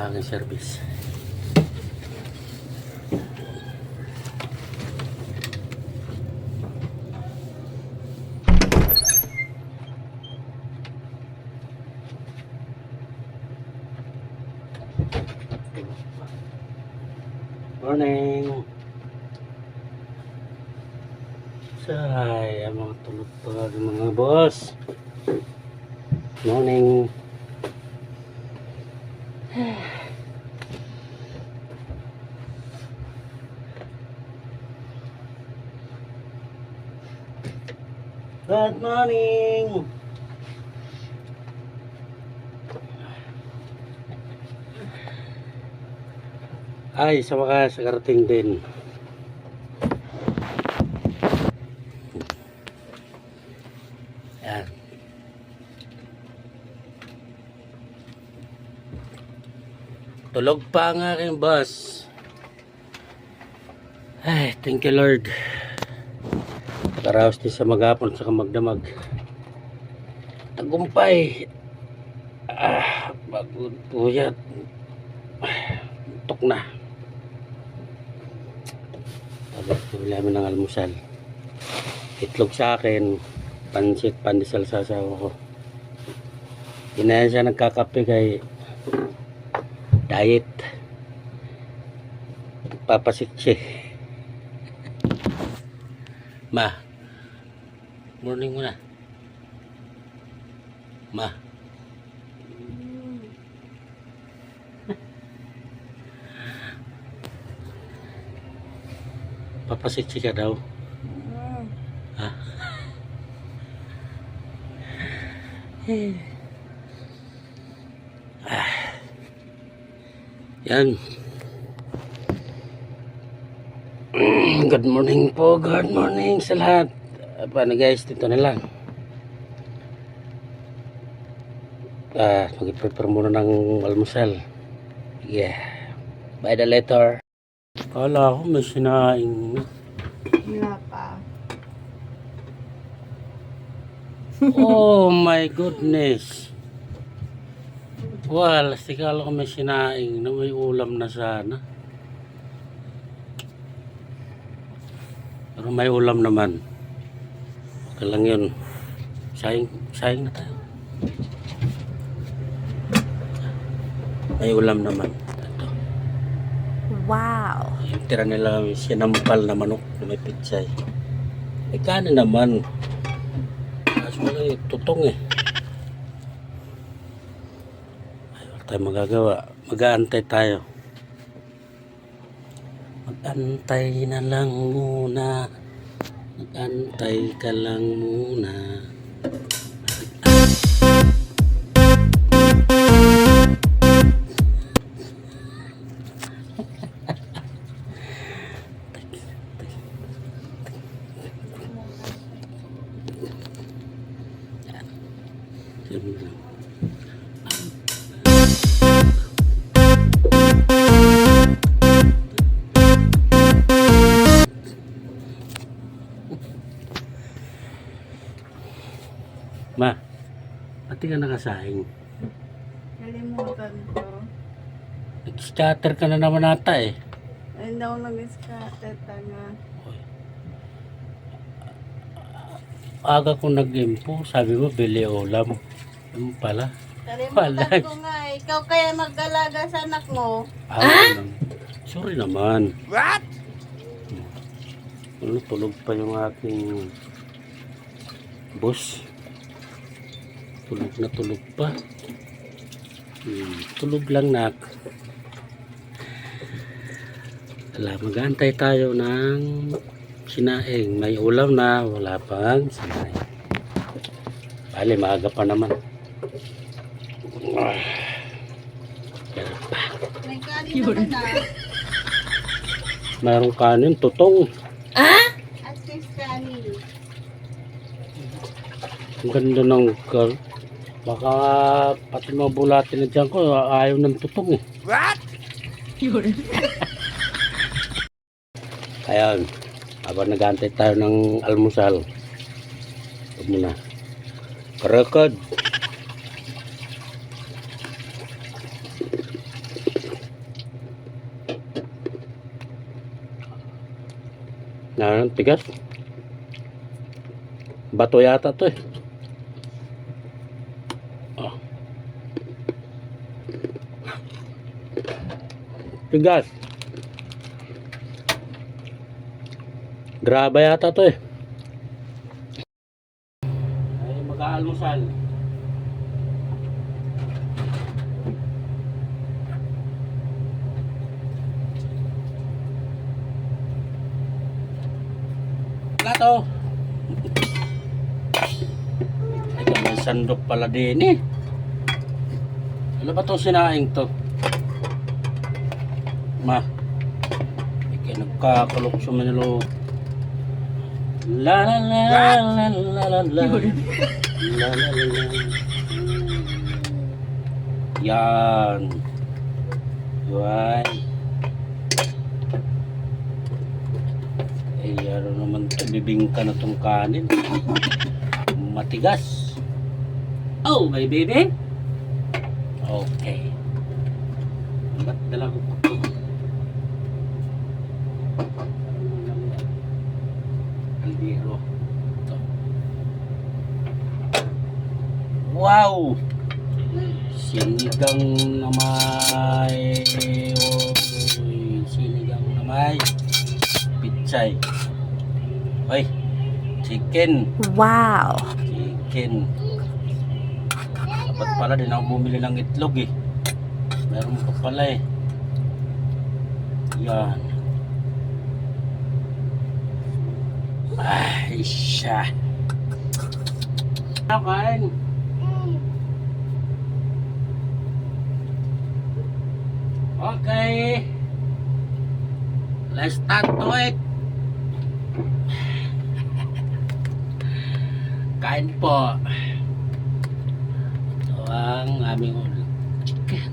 aking service. Morning! Say, mga tulog pa mga boss. Morning! Good morning! Ay, sa wakas, karating din. Yan. Tulog pa ang aking boss. Ay, thank you Lord. Nakaraos din sa maghapon sa magdamag. Tagumpay. Bagod puyat. Tok na. Tapos nabili namin ng almusal. Itlog sa akin. Pansit, pandesal sa asawa ko. Inayan siya nagkakape kay diet. Papasit siya. Ma. Morning muna. Ma. Papasit siya daw. Ha? Yan. Good morning po. Good morning sa lahat. Paano guys? Dito na lang. Mag-prepare muna ng almusal. Yeah. By the letter. Kala ko may sinaing. Wala pa. Oh my goodness. Well, kala ko may sinaing na may ulam na sana. Pero may ulam naman. Okay lang yun. Sayang na tayo. May ulam naman. Ito. Wow. Yung tira nila sinampal na manok na may pitsay. May kanin naman. Kaso wala yung tutong eh. Ay, wala tayo magagawa. Mag-aantay tayo. Mag-antay na lang muna. Mag-antay ka lang muna. Ma, pati ka nakasahing. Nalimutan ko. Nag-starter ka na naman ata eh. Ay, hindi ako nag-scatter tanga. Aga kong nag-impo, sabi mo bili ulam. Ano pala? Nalimutan ko nga eh. Ikaw kaya mag-alaga sa anak mo. Sorry naman. What? Tulog pa yung aking boss. Tulog na tulog pa. Tulog lang nak. Mag-aantay tayo ng sinaing. May ulam na, wala pang sinaing. Bale, maaga pa naman. May kanin naman na. Mayroong kanin, tutong. At least kanin. Ang ganda ng baka pati mga bulatin na dyan ko, ayaw ng tutong eh. What? Ayan, habang nag-aantay tayo ng almusal. Ito muna. Karakad. Na, tigas. Bato yata to eh. Oh. Tigas. Grabe yata to eh. Ay, mag-aalmusal. Plato. Ay, may sandok pala din eh. Ano ba itong sinaing to? Ma. Ika nagkakalokso manilo. La la la la la la la. La la la la. Yan. Yan. Eh, yaro naman ito. Bibingka na itong kanin. Matigas. Oh, my baby. Okay. Ba't dala ko pa ito? Kaldero. Ito. Wow! Sinigang na may... Oy, sinigang na may... Pitsay. Oy, chicken. Wow! Chicken. Dapat pala din ako bumili ng itlog eh. Meron pa pala eh. Yan. Ay, siya. Kain. Okay. Let's start to it. Kain po. Ito ang aming ulo. Chicken.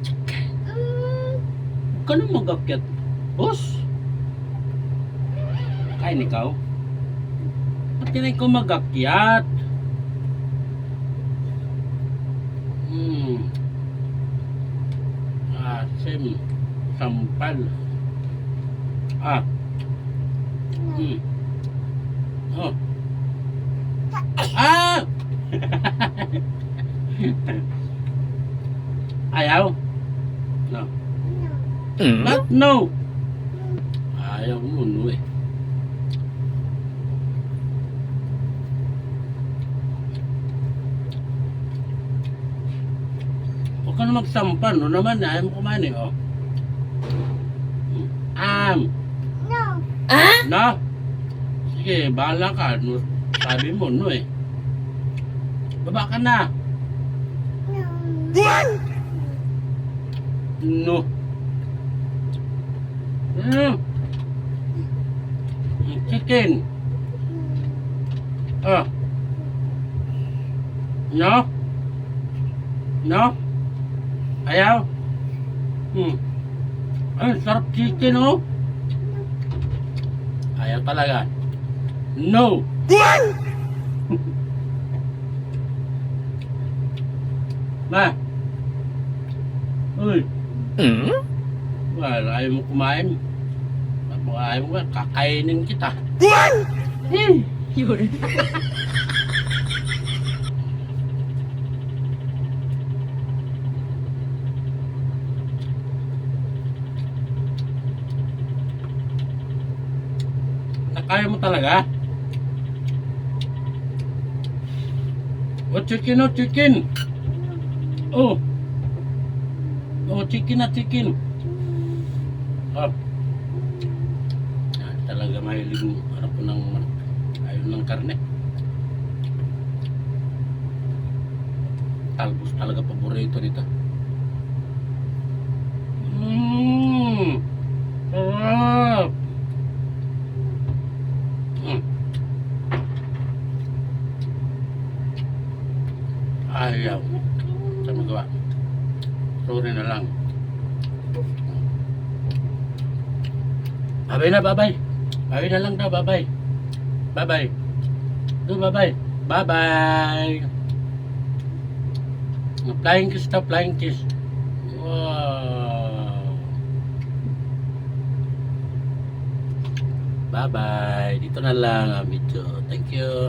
Chicken. Huwag ka na mag-akyat. Boss. Kain ikaw. Ba't tinay ko mag-akyat? Asim. Sampal. Ah. Oh. Ah! Ayaw? No. What? No. Ayaw mo, no eh. Huwag ka na magsampan. No naman, ayaw mo kumain eh, oh. No. No? Sige, bahala ka. No, sabi mo, no eh. Baba ka na. No. Chicken. Ah. No? No? Ayaw? Ay, sarap chicken, oh. Ayaw talaga. No. Ma. Uy. Wala, ayaw mo kumain. Ayaw mo, kakainin kita. Yun. Kaya mo talaga? Oh, chicken, oh, chicken. Oh. Oh, chicken na chicken. Oh. Ah, talaga mahilig mo. Harap ko ng ayaw ng karne. Talbos talaga paborito nito. Sarap. Ayaw. Sa magawa. Sorry na lang. Babay na, babay. Babay na lang daw, babay. Babay. Babay. Babay. Flying kiss daw, flying kiss. Wow. Bye-bye. Dito na lang ang video. Thank you.